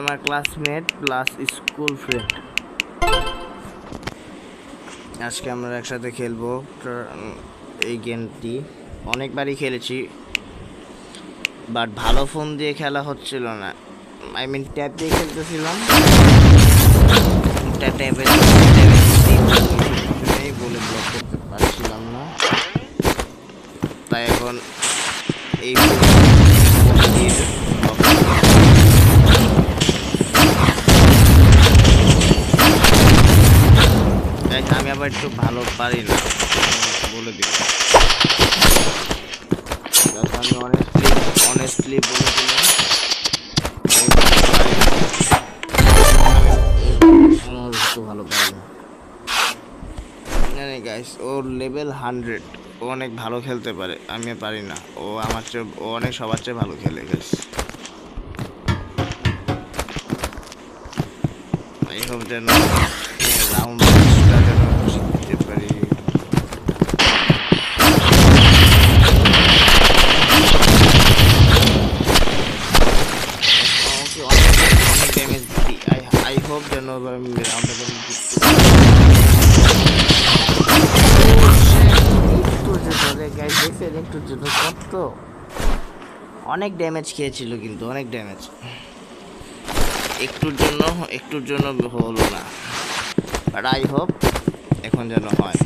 আমার classmate plus school friend. আজকে আমরা একসাথে খেলবো এই গেমটি। অনেকবারই খেলেছি, বাট ভালো ফোন দিয়ে খেলা হচ্ছিল না। আই মিন ট্যাব দিয়ে খেলতেছিলাম, ট্যাবে বলে ব্লক করতে পারছিলাম না। তাই এখন এই আমি আবার একটু ভালো পারি না বলে দিই। আমি অনেস্টলি বলে দিলাম একটু ভালো পারি না। গাইস, ওর লেভেল 100, ও অনেক ভালো খেলতে পারে, আমি পারি না। ও আমার চেয়ে অনেক সবার চেয়ে ভালো খেলে। গাইস, এই হোপ যেন রাউন্ড জিততে পারি। অনেক ড্যামেজ দিই। আই হোপ যেন রাউন্ডটা একটুর জন্য কত অনেক ড্যামেজ খেয়েছিল, কিন্তু অনেক ড্যামেজ একটুর জন্য হলো না। বাট আই হোপ এখন যেন হয়।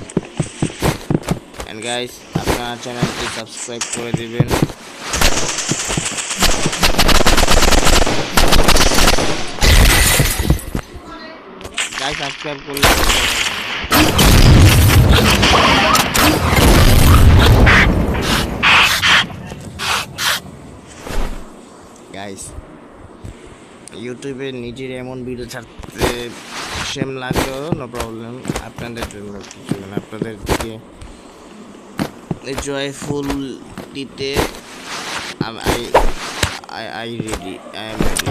এন্ড গাইস, আপনার চ্যানেলটি সাবস্ক্রাইব করে দিবেন। গাইস, সাবস্ক্রাইব করলে গাইস, ইউটিউবে নিজের এমন ভিডিও ছাড়তে সেম লাগলেও নো প্রবলেম। আপনাদের জন্য কিছু না, আপনাদেরকে জয়ফুল দিতে I ready, I am ready.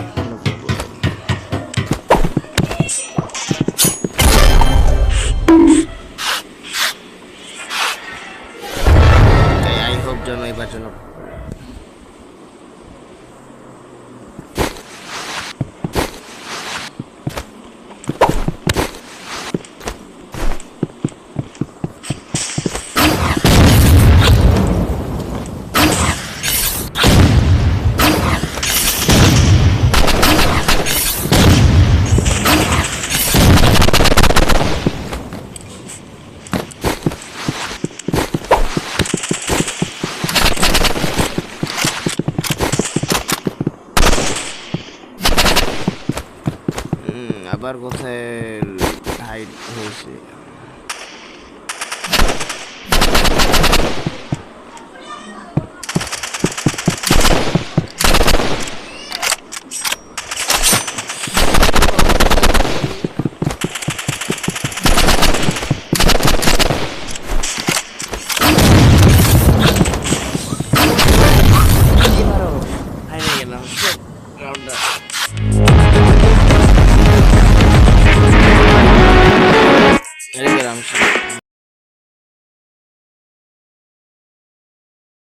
I hope যেন এবার জন্য আবার কোথায় হাইড হয়েছে।